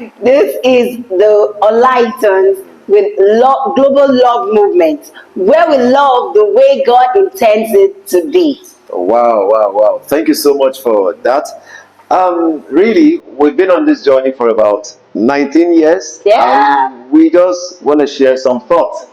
This is the Olaitans with Global Love Movement, where we love the way God intends it to be. Wow, wow, wow. Thank you so much for that. Really, we've been on this journey for about 19 years. Yeah. And we just want to share some thoughts.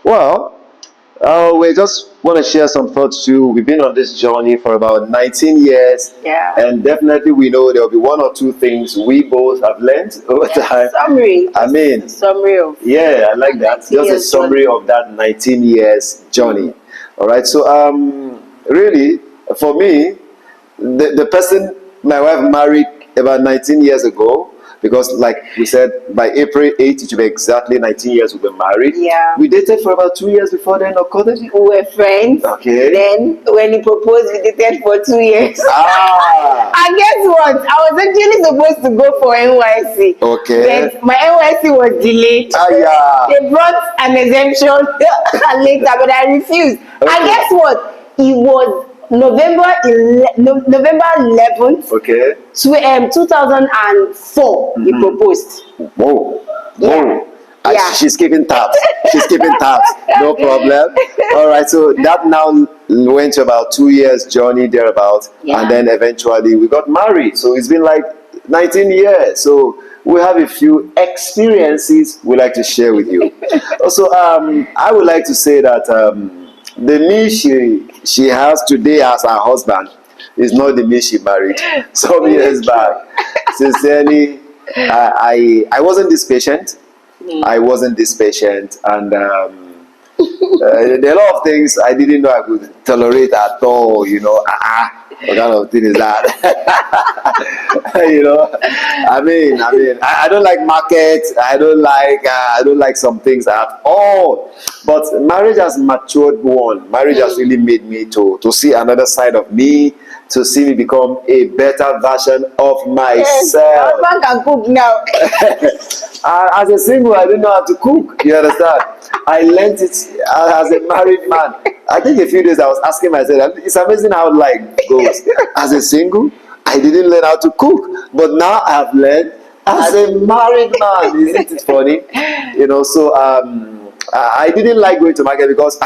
Well, we just want to share some thoughts too. We've been on this journey for about 19 years. Yeah. And definitely we know there will be one or two things we both have learned over time. Summary. I mean, Summary of. yeah, I like that. 19 Just a years summary of that 19 years journey. All right. So, really, for me, the person my wife married about 19 years ago, because like we said, by April 8th, it will be exactly 19 years we've been married. Yeah. We dated for about 2 years before then, of course. We were friends. Okay. Then when he proposed, we dated for 2 years. Ah. And guess what? I was actually supposed to go for NYC. Okay. But my NYC was delayed. Ah, yeah. They brought an exemption later, but I refused. Okay. And guess what? It was November 11th, Okay. 2004, he proposed. Whoa. Yeah. Whoa. Yeah. She's keeping tabs. She's keeping tabs. No problem. All right. So that now went to about 2 years journey thereabout, Yeah. and then eventually we got married. So it's been like 19 years. So we have a few experiences we like to share with you. Also, I would like to say that the me she has today as her husband is not the me she married some years back. Sincerely, I wasn't this patient. I wasn't this patient, and there are a lot of things I didn't know I could tolerate at all. What kind of thing is that? I don't like markets. I don't like some things at all. But marriage has matured one. Marriage has really made me to see another side of me, to see me become a better version of myself. Yes, husband can cook now. As a single, I didn't know how to cook. You understand? I learned it as a married man. I think a few days I was asking myself, it's amazing how life goes. As a single, I didn't learn how to cook, but now I've learned as a married man. Isn't it funny? So I didn't like going to market because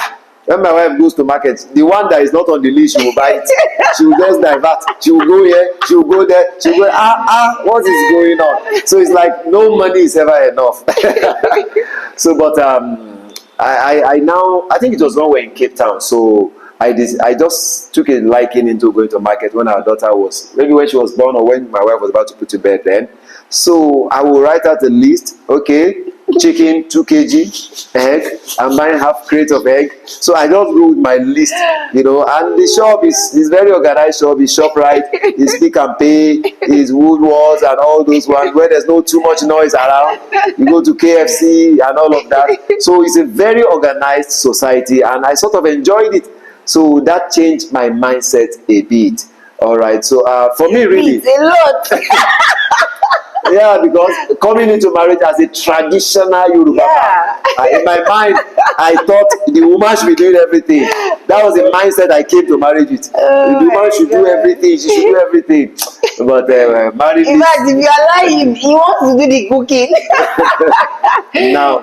when my wife goes to market, the one that is not on the list, she will buy it. She will just divert. She will go here, she will go there, she will go, what is going on? So it's like no money is ever enough. So, but I think it was when we were in Cape Town. So I just took a liking into going to market when our daughter was, maybe when she was born or when my wife was about to put to bed then. So I will write out a list. Okay, chicken 2 kg, egg, I'm buying half crate of egg. So I just go with my list, and the shop is very organized shop. It's ShopRite, it's Pick and Pay, it's Woolworths and all those ones where there's no too much noise around. You go to KFC and all of that. So it's a very organized society, and I sort of enjoyed it. So that changed my mindset a bit. All right. So for me, really, It's a lot. yeah, because coming into marriage as a traditional Yoruba man, in my mind, I thought the woman should be doing everything. That was the mindset I came to marriage with. The woman should do everything. She should do everything. But marriage. In fact, if you allow him, he wants to do the cooking. Now,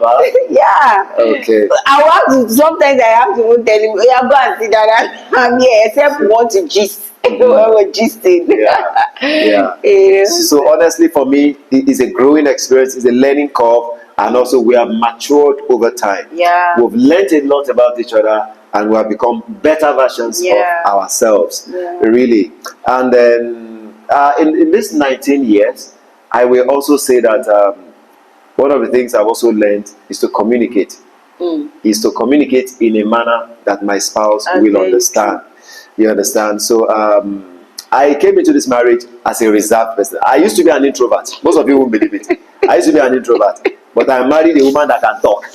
Yeah. okay. Sometimes I have to even tell him, yeah, go and sit down. I'm here, except we want to gist. When we're gisting. Yeah. So honestly, for me, it is a growing experience. It's a learning curve, and also we have matured over time. Yeah. We've learned a lot about each other, and we have become better versions of ourselves. Yeah. Really. And then in this 19 years, I will also say that one of the things I've also learned is to communicate. Is to communicate in a manner that my spouse will understand. You understand? So I came into this marriage as a reserved person. I used to be an introvert. Most of you won't believe it. I used to be an introvert, but I married a woman that can talk.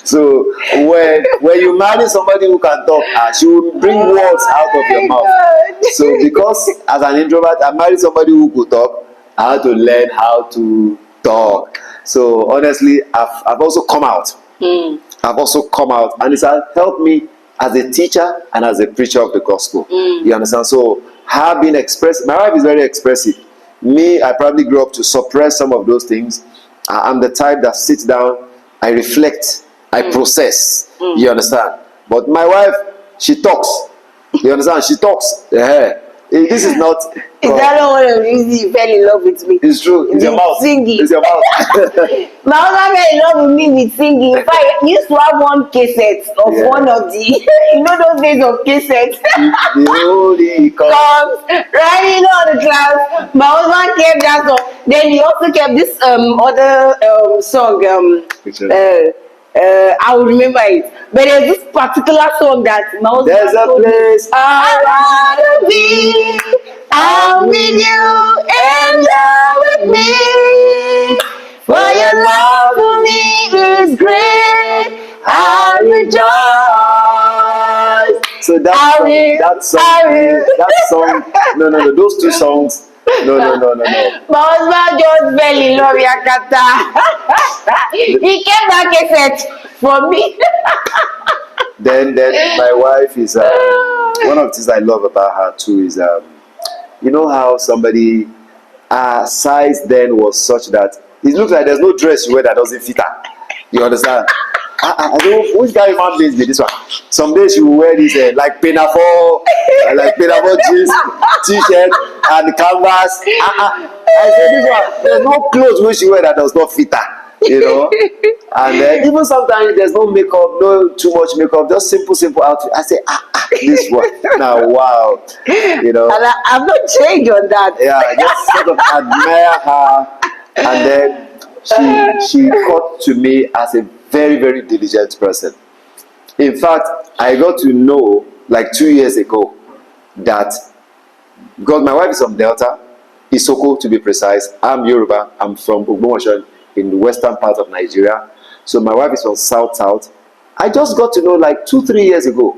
So when you marry somebody who can talk, she will bring words out of your mouth. God. So because as an introvert, I married somebody who could talk, I had to learn how to talk. So honestly, I've also come out. I've also come out, and it's helped me as a teacher and as a preacher of the gospel. You understand? So her being expressed, my wife is very expressive. Me, I probably grew up to suppress some of those things. I'm the type that sits down, I reflect, I process. You understand? But my wife, she talks. You understand? She talks. This is not. Is that not one of the reasons you fell in love with me? It's true. It's your mouth. Singing. It's your mouth. My husband fell in love with me with singing. In fact, I used to have one cassette of one of the, you know those days of cassettes. The Holy Comes riding on the clouds. My husband kept that song. Then he also kept this other song. I will remember it. But there's this particular song that my husband There's a place I wanna be. I'm with you and you're with me. For your love for me is great. I rejoice. So that song, no, those two songs, no. My husband just fell in love, Yakata. He kept that cassette for me. Then my wife is one of the things I love about her too is you know how somebody size then was such that it looks like there's no dress you wear that doesn't fit her. You understand? I don't know which guy human beings be this one. Some days she will wear this like pinafore jeans, t-shirt and canvas. I say this one, there's no clothes which she wear that does not fit her. You know, and then even sometimes there's no makeup, no too much makeup, just simple outfit. I say, this one now, wow, you know. And I've not changed on that. Yeah, I just sort of admire her, and then she got to me as a very, very diligent person. In fact, I got to know like 2 years ago that because my wife is from Delta, Isoko to be precise. I'm Yoruba. I'm from Ogbomoso in the western part of Nigeria. So my wife is from South. I just got to know like 2-3 years ago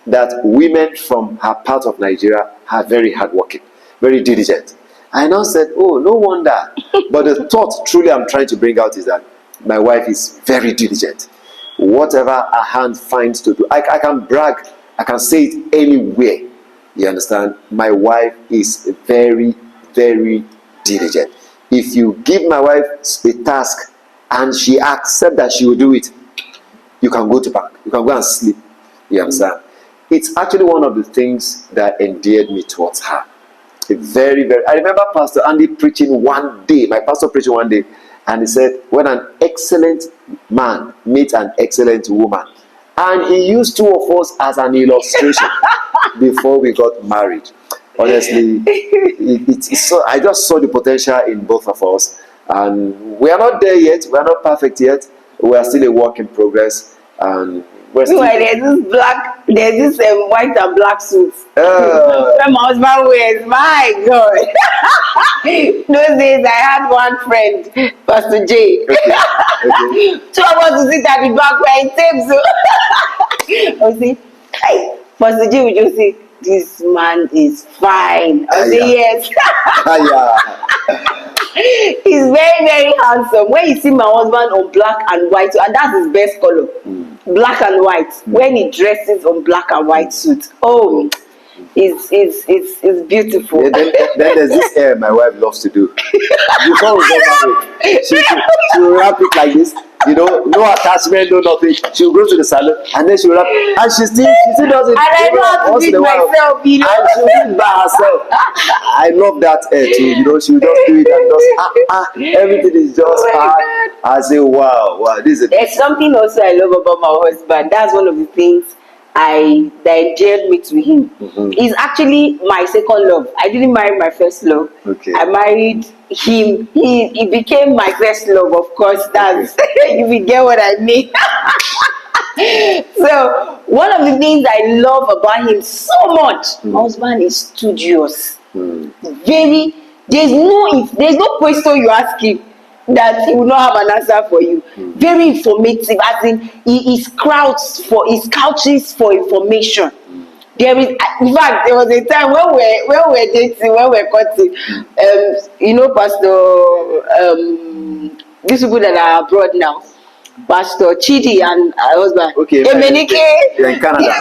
that women from her part of Nigeria are very hardworking, very diligent. I now said, oh, no wonder. But the thought truly I'm trying to bring out is that my wife is very diligent. Whatever her hand finds to do, I can brag, I can say it anywhere. You understand? My wife is very, very diligent. If you give my wife a task and she accepts that she will do it, you can go to bank. You can go and sleep. You understand? It's actually one of the things that endeared me towards her. Very, very. I remember Pastor Andy preaching one day. My pastor preaching one day, and he said, "When an excellent man meets an excellent woman," and he used two of us as an illustration before we got married. Honestly, it's so, I just saw the potential in both of us, and we are not there yet. We are not perfect yet. We are still a work in progress, and we're still. There's this white and black suits. When my husband wears, my God. Those days I had one friend, Pastor J. Okay. Two of us would sit at the back wearing tapes. I would say, hey, Pastor J would just say, this man is fine. I say yes. He's very, very handsome. When you see my husband on black and white, and that's his best color, black and white. When he dresses on black and white suit, oh, it's beautiful. Yeah, then there's this hair my wife loves to do. Before we get married, she will wrap it like this. You know, no attachment, no nothing. She'll go to the salon and then she'll wrap it. And she still does it. And I know how to do it myself, you know. And she'll do it by herself. I love that hair too. You know, she'll just do it and just everything is just hard. I say, wow, this is There's something also I love about my husband. That's one of the things that endeared me to him. He's actually my second love. I didn't marry my first love. Okay. I married him. He became my first love, of course. That's if you get what I mean. So one of the things I love about him so much, my husband is studious. Very, there's no question you ask him that he will not have an answer for you. Very informative, as in he couches for information. There is, in fact, there was a time when we're dating, when we're cutting, Pastor, these people that are abroad now, Pastor Chidi and her husband, Okay, Emenike, you're in Canada.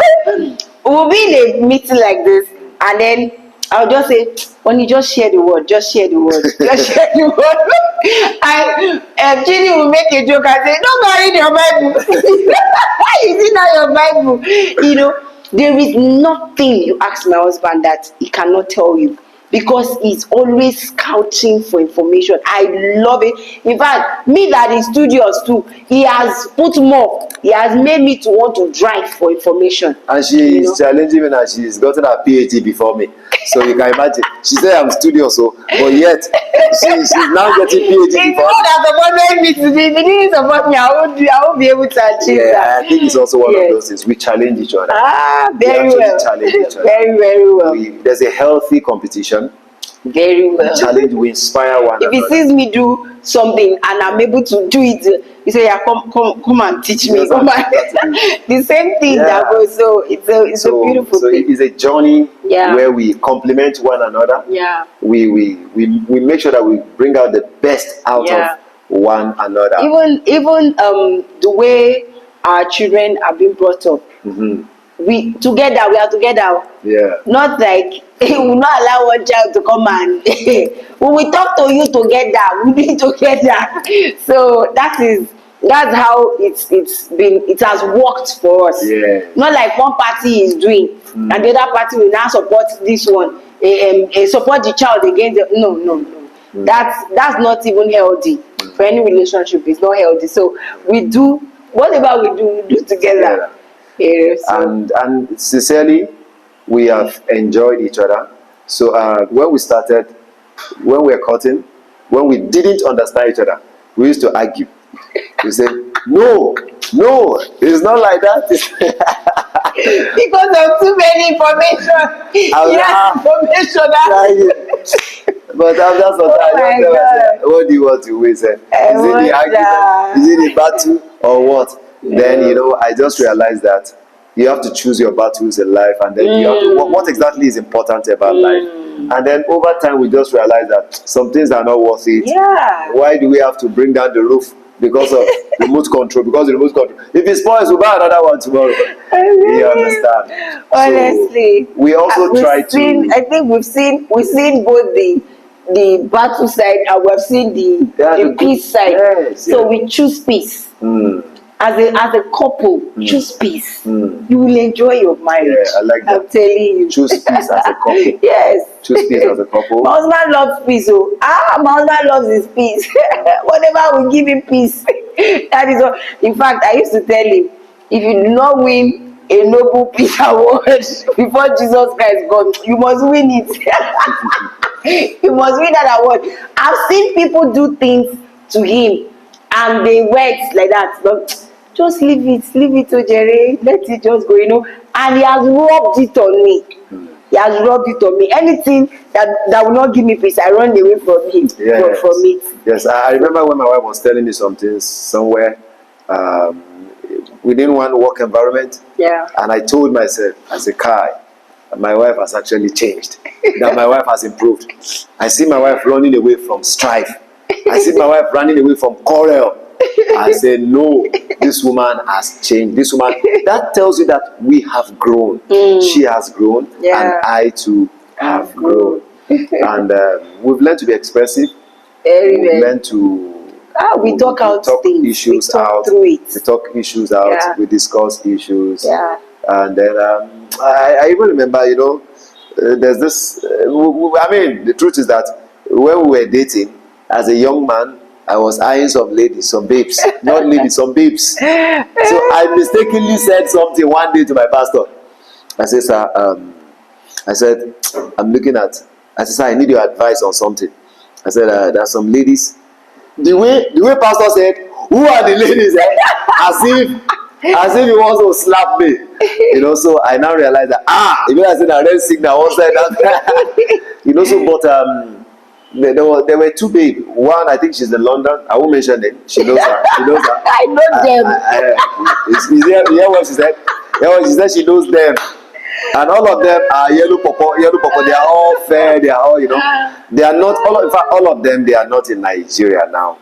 we'll be in a meeting like this, and then I'll just say, when you just share the word, just share the word, just share the word. And Chidi will make a joke and say, don't go read your Bible. Is it not your Bible? There is nothing you ask my husband that he cannot tell you, because he's always scouting for information. I love it. In fact, me that is studious too, he has put more. He has made me to want to drive for information. And she is challenging me, and she's gotten her PhD before me. So you can imagine. She said I'm studious, but yet she's now getting PhD It's before not me. that supported me today. If he didn't support me, I won't be able to achieve that. I think it's also one of those things. We challenge each other. Very well. Challenge each other. Very, very well. There's a healthy competition. Very well. Challenge, we inspire one If he another. sees me do something and I'm able to do it, he say, "Yeah, come and teach me." Yes, Come exactly. the same thing that goes. So it's a beautiful so thing. it's a journey Yeah. where we complement one another. Yeah. We make sure that we bring out the best out Yeah. of one another. Even the way our children are being brought up. We are together. Yeah. Not like we will not allow one child to come and when we talk to you together, we be together. So that's how it has worked for us. Yeah. Not like one party is doing and the other party will now support this one, support the child against the no. That's not even healthy for any relationship. It's not healthy. So we do whatever we do together. So. And sincerely, we have enjoyed each other. So when we started, when we were cutting, when we didn't understand each other, we used to argue. We said, no, it's not like that. Because of too many information. But after some time, my God. what do you want to win? Is it the argument? Is it the battle or what? Then I just realized that you have to choose your battles in life, and then you have to what exactly is important about life. And then over time we just realize that some things are not worth it. Yeah. Why do we have to bring down the roof because of remote control? Because the remote control, if it spoils, we'll buy another one tomorrow. You understand? Honestly, so we also try to. I think we've seen both the battle side and we've seen the peace side. Yes, so we choose peace. As a couple, choose peace. You will enjoy your marriage. Yeah, I like that. I'm telling you. Choose peace as a couple. Yes. Choose peace as a couple. My husband loves peace. My husband loves his peace. Whatever will give him peace. That is all. In fact, I used to tell him, if you do not win a Nobel Peace Award before Jesus Christ gone, you must win it. You must win that award. I've seen people do things to him and they went like that. But just leave it, Jerry. Let it just go, And he has rubbed it on me. He has rubbed it on me. Anything that will not give me peace, I run away from him. Yes. From it. Yes, I remember when my wife was telling me something somewhere within one work environment. Yeah. And I told myself, as a Kai, my wife has actually changed. That my wife has improved. I see my wife running away from strife. I see my wife running away from quarrel. I said, no, this woman has changed. This woman, that tells you that we have grown. She has grown, and I too have grown. And we've learned to be expressive. We've learned to we talk issues out. We talk issues out. Yeah. We discuss issues. Yeah. And then I even remember, there's this. The truth is that when we were dating, as a young man, I was eyeing some ladies, some babes, not ladies, some babes. So I mistakenly said something one day to my pastor. I said, sir, I'm looking at. I said, sir, I need your advice on something. I said, there are some ladies. The way pastor said, who are the ladies? As if as if he wants to slap me. So I now realize that if I said that red signal, one side that. So but there were two babes. One, I think she's in London. I won't mention it. She knows her. She knows her. I know them. You hear what she said? You hear what she said? She knows them. And all of them are yellow purple, yellow purple. They are all fair. They are all, they are not. In fact, all of them, they are not in Nigeria now.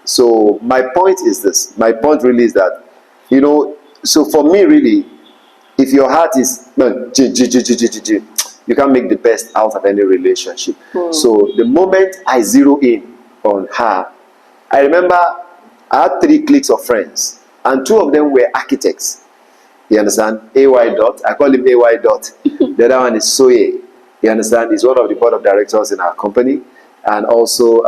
So my point is this. My point really is that, so for me, really, if your heart is you can't make the best out of any relationship. So the moment I zero in on her, I remember I had 3 cliques of friends, and 2 of them were architects. You understand? AY dot. I call him AY dot. The other one is Soye. You understand? He's one of the board of directors in our company, and also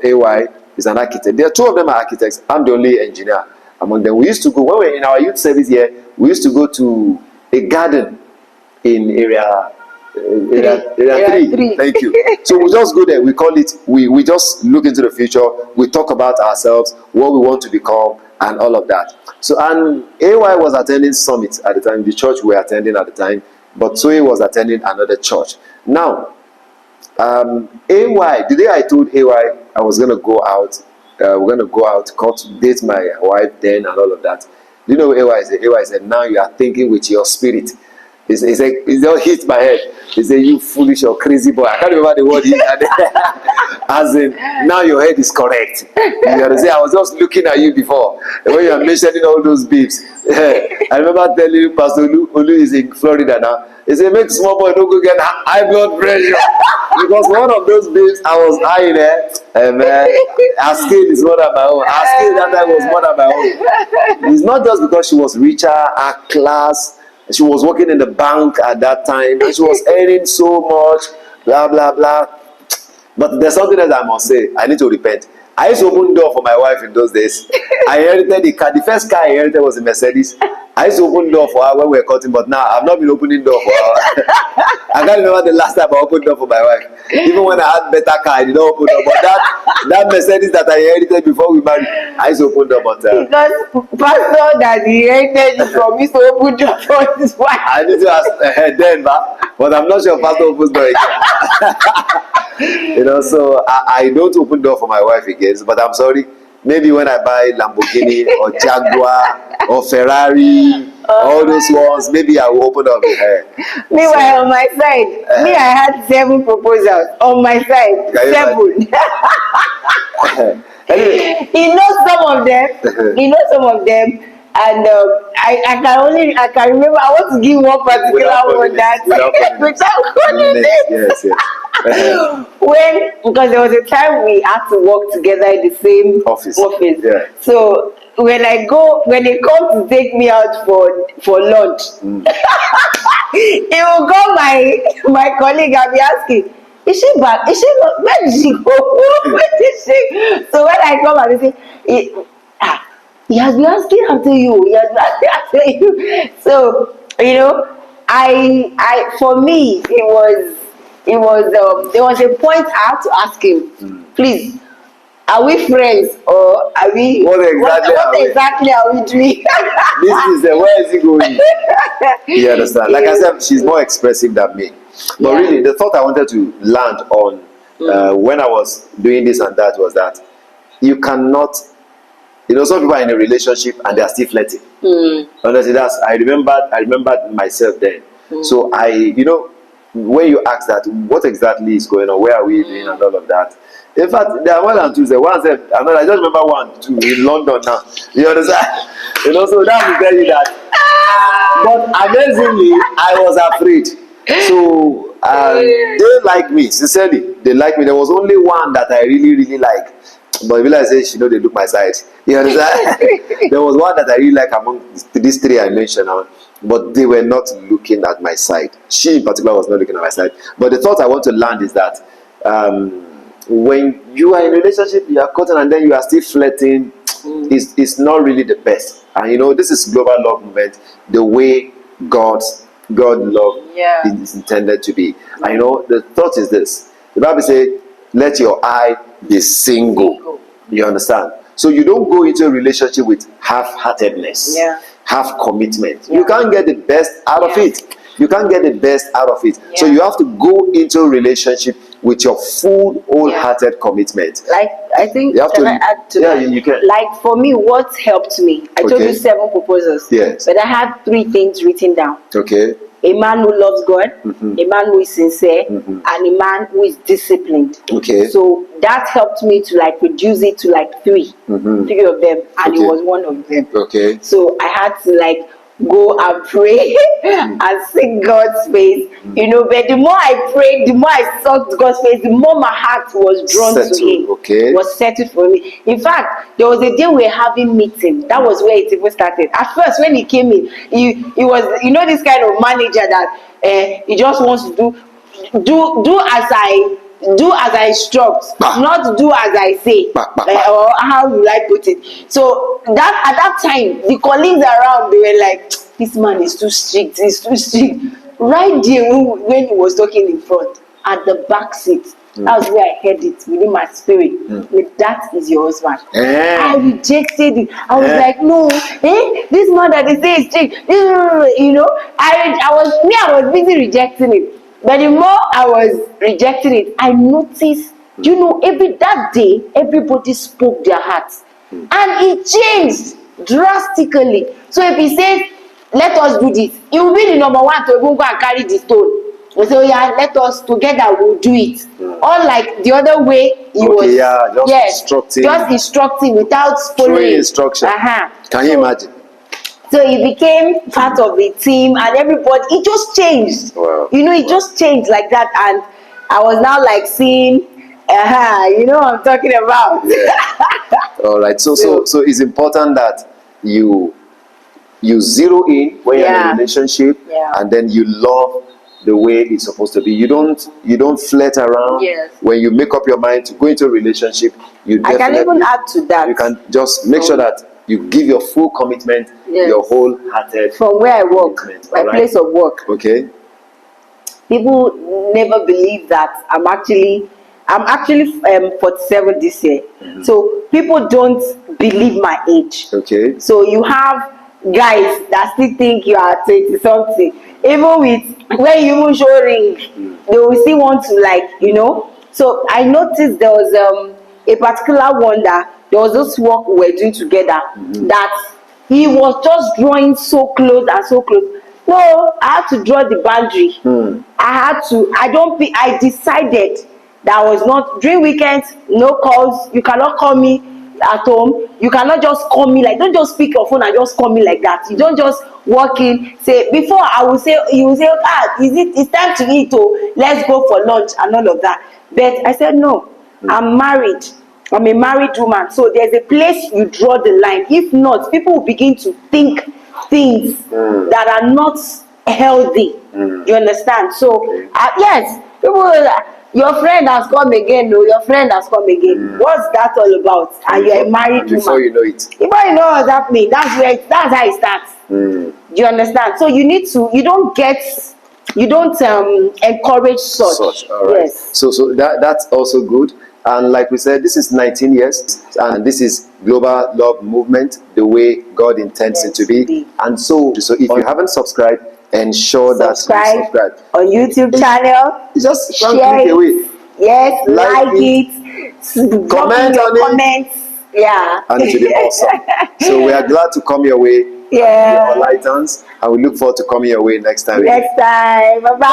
AY is an architect. There are 2 of them are architects. I'm the only engineer among them. We used to go when we were in our youth service here. We used to go to a garden in area 3. Thank you. So we just go there. We call it. We just look into the future. We talk about ourselves, what we want to become, and all of that. So and AY was attending Summit at the time. The church we were attending at the time, but Zoe was attending another church. Now, AY. The day I told AY I was gonna go out, we're gonna go out, date my wife then, and all of that. Do you know what AY said? AY said, "Now you are thinking with your spirit." He said, "It just hit my head." He said, "You foolish or crazy boy." I can't remember the word he had. As in, now your head is correct. You understand? I was just looking at you before when you are mentioning all those babes. I remember telling you, Pastor Olu is in Florida now. He said, "Make small boy don't go get high blood pressure." Because one of those babes I was eyeing there, her scale is more than my own. Her scale that time was more than my own. It's not just because she was richer, her class. She was working in the bank at that time, and she was earning so much, blah blah blah. But there's something else I must say. I need to repent. I used to open door for my wife in those days. I inherited the car. The first car I inherited was a Mercedes. I used to open door for her when we were cutting, but now I've not been opening door for her. I can't remember the last time I opened door for my wife. Even when I had better car, I did not open door. But that Mercedes that I inherited before we married, I used to open door. But because pastor that inherited it from used to open door for his wife. I need to ask her then, but I'm not sure pastor opens door again. So I don't open door for my wife again. But I'm sorry. Maybe when I buy Lamborghini or Jaguar or Ferrari, all those ones, maybe I will open up with her. Meanwhile, on my side, I had 7 proposals. On my side, 7. Anyway. He knows some of them. And I can remember. I want to give one particular one that without calling it. Yes. Because there was a time we had to work together in the same office. Yeah. So when they come to take me out for lunch, he will call my colleague and be asking, "Is she back? Is she not? Where did she go? Where did she?" So when I come and say, he has been asking after you. He has been asking after you. So I for me it was there was a point I had to ask him, please, are we friends or are we what exactly are we doing? This is where is he going? You understand? Like I said, she's more expressive than me. But really, the thought I wanted to land on when I was doing this and that was that you cannot, some people are in a relationship and they are still flirting. Honestly, I remembered myself then. So when you ask that, what exactly is going on? Where are we doing and all of that? In fact, there are more than 2. One said, I just remember 1, 2 in London now. You understand? So that will tell you that. But amazingly, I was afraid. So they like me, sincerely. They like me. There was only one that I really, really like. But if I say, they look my side. You understand? There was one that I really like among these 3 I mentioned now. But they were not looking at my side. She in particular was not looking at my side. But the thought I want to land is that when you are in a relationship, you are caught and then you are still flirting, it's not really the best. And this is global love movement, the way God love is intended to be. And the thought is this. The Bible says, let your eye be single. You understand? So you don't go into a relationship with half-heartedness. have commitment. Yeah. You can't get the best out of it. You can't get the best out of it. So you have to go into a relationship with your full, wholehearted commitment. Like, I think, You have can to, I add to that? you can. Like, for me, what helped me, I told you 7 proposals. Yes. But I had 3 things written down. Okay. A man who loves God, a man who is sincere, and a man who is disciplined. Okay. So that helped me to like reduce it to like 3 of them, and it was one of them. Okay. So I had to like go and pray and seek God's face. You know, but the more I prayed, the more I sought God's face, the more my heart was drawn to Him. Okay. Was settled for me. In fact, there was a day we were having meeting. That was where it even started. At first, when he came in, he was, you know, this kind of manager that he just wants to do as I instruct, not do as I say, or how will I put it. So that at that time, the colleagues around, they were like, this man is too strict, he's too strict. Right there when he was talking in front, at the back seat, that was where I heard it within my spirit. That is your husband. I rejected it. I was like, no, this man that they say is strict, you know, I was busy rejecting it. But the more I was rejecting it, I noticed, you know, that day, everybody spoke their hearts. And it changed drastically. So if he says, let us do this, he will be the number one to even go and carry the stone. We say, oh yeah, let us together, we'll do it. Unlike the other way, he was just instructing without following instruction. Can you imagine? So he became part of the team, and everybody, it just changed. Wow. You know, it just changed like that, and I was now like seeing, you know what I'm talking about. All right. So it's important that you zero in when you're in a relationship, and then you love the way it's supposed to be. You don't flirt around. Yes. When you make up your mind to go into a relationship, I can even add to that. You can just make sure that you give your full commitment, your wholehearted from where I work, my place of work. Okay. People never believe that I'm actually 47 this year. So people don't believe my age. Okay. So you have guys that still think you are 20 something. Even with when you even show ring, they will still want to, like, you know. So I noticed there was a particular one that there was this work we were doing together that he was just drawing so close and so close. No, I had to draw the boundary. I decided that I was not, during weekends, no calls. You cannot call me at home. You cannot just call me, like, don't just pick your phone and just call me like that. You don't just walk in, say, before I will say, you will say, it's time to eat, oh, let's go for lunch and all of that. But I said, no, I'm married. I'm a married woman. So there's a place you draw the line. If not, people will begin to think things that are not healthy. You understand? So yes, people, your friend has come again. No, your friend has come again. What's that all about? And you're a married woman. Before you know it. Before you know what's happening, that's how it starts. Do you understand? So you don't encourage such. All right. Yes. So that's also good. And like we said, this is 19 years, and this is global love movement, the way God intends it to be. Indeed. And so if you haven't subscribed, ensure that you subscribe on YouTube channel. Just share click it. Away. Yes, like it. Comment on it. Comments. Yeah. And it will be awesome. So we are glad to come your way. Yeah. Olaitans, and we look forward to coming your way next time. Next time. Bye-bye.